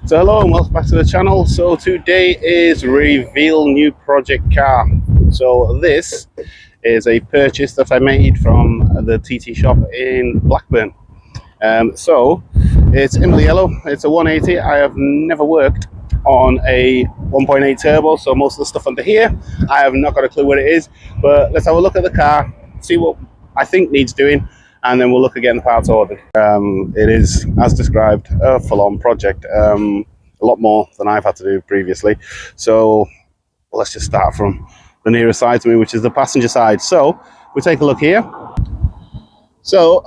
So hello and welcome back to the channel. So today is reveal new project car. So this is a purchase that I made from the TT shop in Blackburn. So it's in the yellow, it's a 180. I have never worked on a 1.8 turbo, so most of the stuff under here I have not got a clue what it is, but let's have a look at the car, see what I think needs doing, and then we'll look at getting the parts ordered. It is, as described, a full-on project, a lot more than I've had to do previously. So let's just start from the nearest side to me, which is the passenger side. So we take a look here. So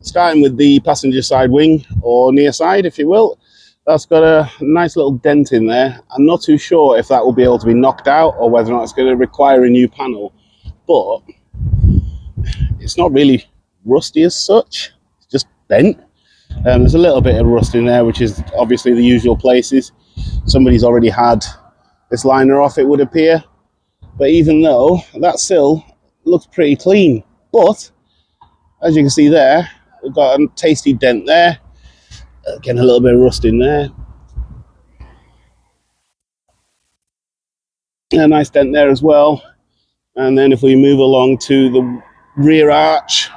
starting with the passenger side wing, or near side if you will, that's got a nice little dent in there. I'm not too sure if that will be able to be knocked out or whether or not it's going to require a new panel, but it's not really rusty as such, it's just bent. There's a little bit of rust in there, which is obviously the usual places. Somebody's already had this liner off, it would appear, but even though that sill looks pretty clean, but as you can see there, we've got a tasty dent there, again a little bit of rust in there, a nice dent there as well. And then if we move along to the rear arch,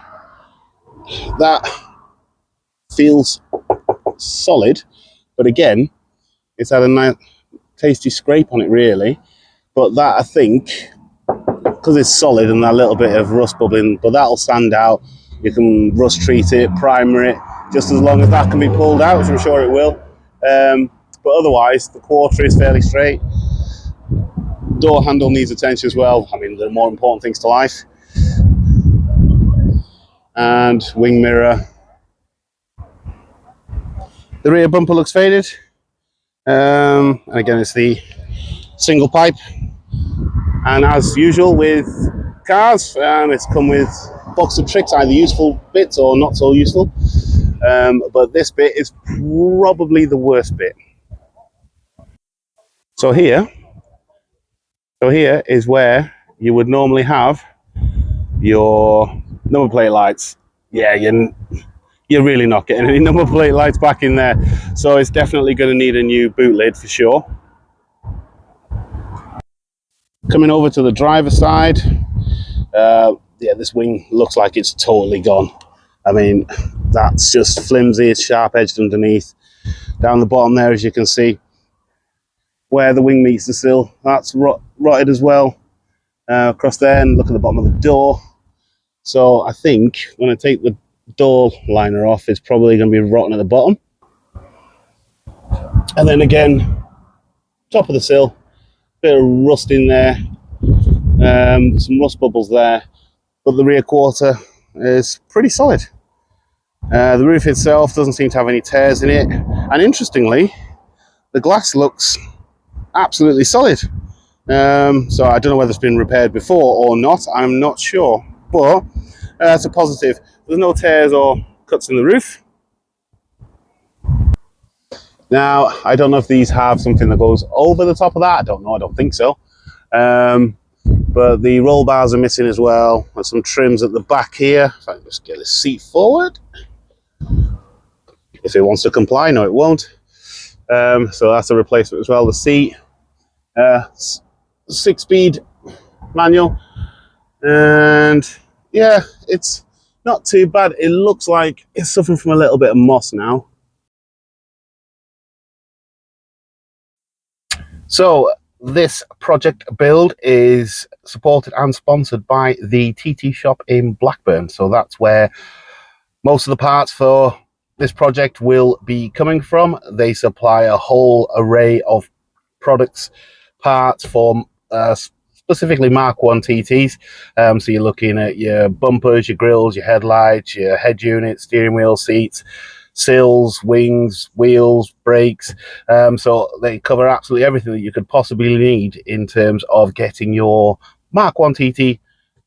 that feels solid, but again it's had a nice tasty scrape on it really, but that I think because it's solid and that little bit of rust bubbling, but that'll stand out. You can rust treat it, primer it, just as long as that can be pulled out, which I'm sure it will. But otherwise the quarter is fairly straight. Door handle needs attention as well. I mean, there are more important things to life. And wing mirror. The rear bumper looks faded. And again, it's the single pipe. And as usual with cars, it's come with a box of tricks, either useful bits or not so useful. But this bit is probably the worst bit. So here is where you would normally have your number plate lights. Yeah, you're really not getting any number plate lights back in there. So it's definitely going to need a new boot lid for sure. Coming over to the driver's side, yeah, this wing looks like it's totally gone. I mean, that's just flimsy, it's sharp edged underneath. Down the bottom there, as you can see, where the wing meets the sill, that's rotted as well. Across there, and look at the bottom of the door. So I think when I take the door liner off, it's probably going to be rotten at the bottom. And then again, top of the sill, bit of rust in there, some rust bubbles there, but the rear quarter is pretty solid. The roof itself doesn't seem to have any tears in it, and interestingly, the glass looks absolutely solid. So I don't know whether it's been repaired before or not, I'm not sure, but that's a positive. There's no tears or cuts in the roof. Now, I don't know if these have something that goes over the top of that. I don't know, I don't think so. But the roll bars are missing as well. There's some trims at the back here. If I can just get the seat forward. If it wants to comply, no it won't. So that's a replacement as well. The seat, 6-speed manual, and yeah, it's not too bad. It looks like it's suffering from a little bit of moss now. So this project build is supported and sponsored by the TT shop in Blackburn. So that's where most of the parts for this project will be coming from. They supply a whole array of products, parts for specifically Mark 1 TTs. So you're looking at your bumpers, your grills, your headlights, your head units, steering wheel, seats, sills, wings, wheels, brakes. So they cover absolutely everything that you could possibly need in terms of getting your Mark 1 TT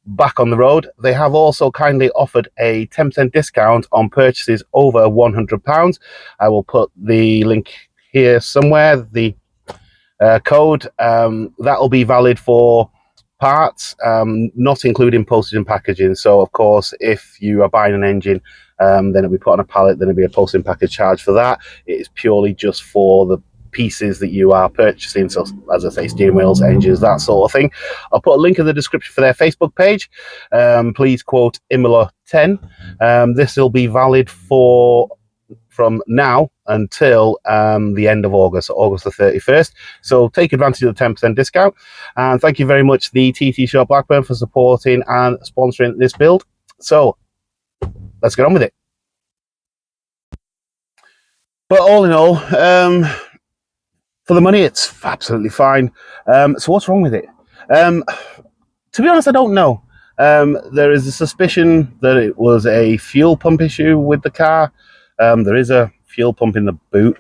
back on the road. They have also kindly offered a 10% discount on purchases over £100. I will put the link here somewhere, the code. That will be valid for parts, not including postage and packaging. So of course, if you are buying an engine then it'll be put on a pallet, then it'll be a posting package charge for that. It is purely just for the pieces that you are purchasing, so as I say, steering wheels, engines, that sort of thing. I'll put a link in the description for their Facebook page. Please quote Imola10. This will be valid from now until the end of August, August the 31st. So take advantage of the 10% discount. And thank you very much, the TT Shop Blackburn, for supporting and sponsoring this build. So let's get on with it. But all in all, for the money, it's absolutely fine. So what's wrong with it? To be honest, I don't know. There is a suspicion that it was a fuel pump issue with the car. There is a fuel pump in the boot,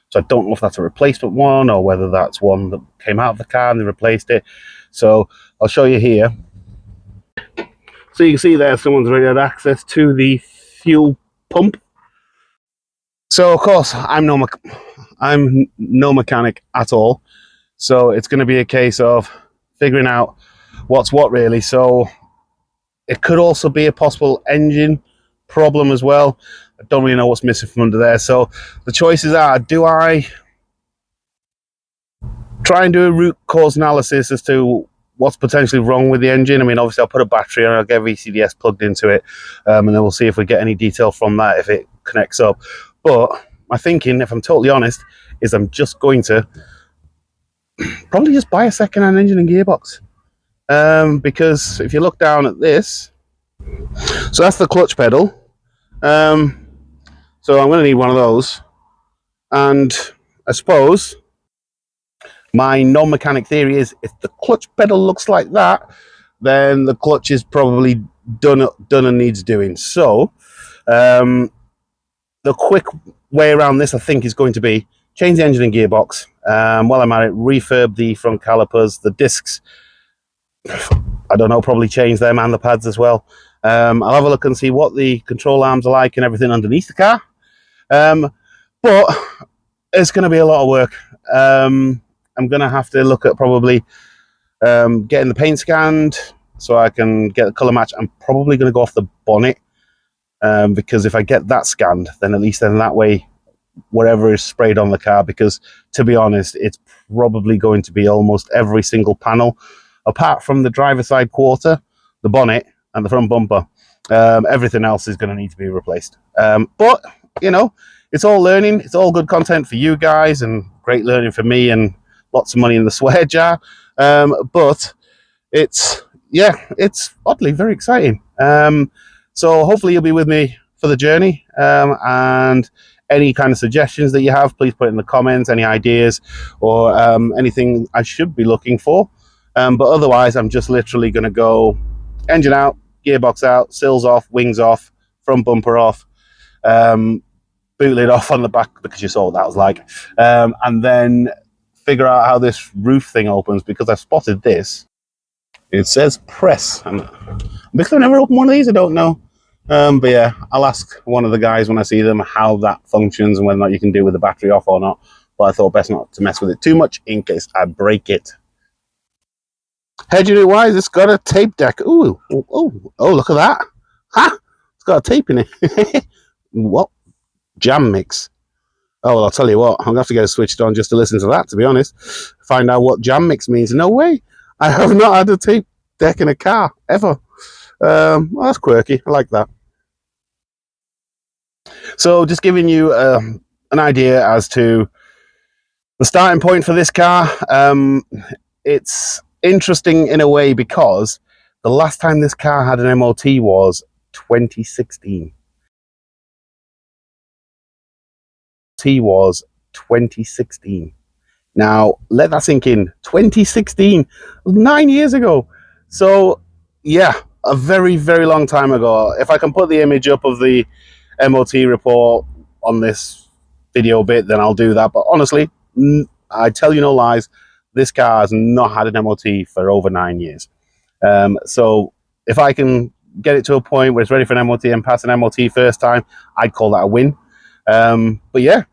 so I don't know if that's a replacement one or whether that's one that came out of the car and they replaced it. So I'll show you here. So you can see there someone's already had access to the fuel pump. So of course I'm no mechanic at all, so it's going to be a case of figuring out what's what really. So it could also be a possible engine problem as well. I don't really know what's missing from under there. So the choices are, do I try and do a root cause analysis as to what's potentially wrong with the engine? I mean, obviously I'll put a battery and I'll get VCDS plugged into it, and then we'll see if we get any detail from that if it connects up. But my thinking, if I'm totally honest, is I'm just going to probably just buy a second-hand engine and gearbox, because if you look down at this, so that's the clutch pedal. So I'm going to need one of those, and I suppose my non-mechanic theory is if the clutch pedal looks like that, then the clutch is probably done and needs doing. So the quick way around this, I think, is going to be change the engine and gearbox. While I'm at it, refurb the front calipers, the discs, I don't know, probably change them and the pads as well. I'll have a look and see what the control arms are like and everything underneath the car. But it's going to be a lot of work. I'm going to have to look at probably getting the paint scanned so I can get the colour match. I'm probably going to go off the bonnet, because if I get that scanned, then at least then that way, whatever is sprayed on the car, because to be honest, it's probably going to be almost every single panel, apart from the driver side quarter, the bonnet, and the front bumper. Everything else is going to need to be replaced. But, you know, it's all learning. It's all good content for you guys and great learning for me and lots of money in the swear jar. But it's, yeah, it's oddly very exciting. So hopefully you'll be with me for the journey. And any kind of suggestions that you have, please put it in the comments, any ideas or anything I should be looking for. But otherwise, I'm just literally going to go engine out, gearbox out, sills off, wings off, front bumper off, boot lid off on the back, because you saw what that was like, and then figure out how this roof thing opens, because I've spotted this. It says press, and because I've never opened one of these, I don't know. But yeah, I'll ask one of the guys when I see them how that functions and whether or not you can do it with the battery off or not. But I thought best not to mess with it too much in case I break it. Head unit wise, it's got a tape deck. Ooh, oh, look at that. Ha! It's got a tape in it. What? Jam mix. Oh, well, I'll tell you what, I'm going to have to get it switched on just to listen to that, to be honest. Find out what jam mix means. No way. I have not had a tape deck in a car, ever. Well, that's quirky. I like that. So just giving you an idea as to the starting point for this car. It's interesting in a way because the last time this car had an MOT was 2016. Was 2016. Now let that sink in. 2016 was 9 years ago. So yeah, a very, very long time ago. If I can put the image up of the MOT report on this video bit, then I'll do that. But honestly, I tell you no lies, this car has not had an MOT for over 9 years. So if I can get it to a point where it's ready for an MOT and pass an MOT first time, I'd call that a win. But yeah,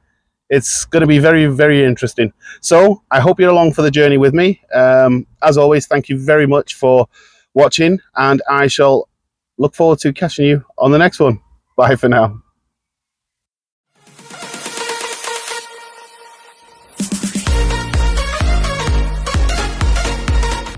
it's going to be very, very interesting. So I hope you're along for the journey with me. As always, thank you very much for watching, and I shall look forward to catching you on the next one. Bye for now.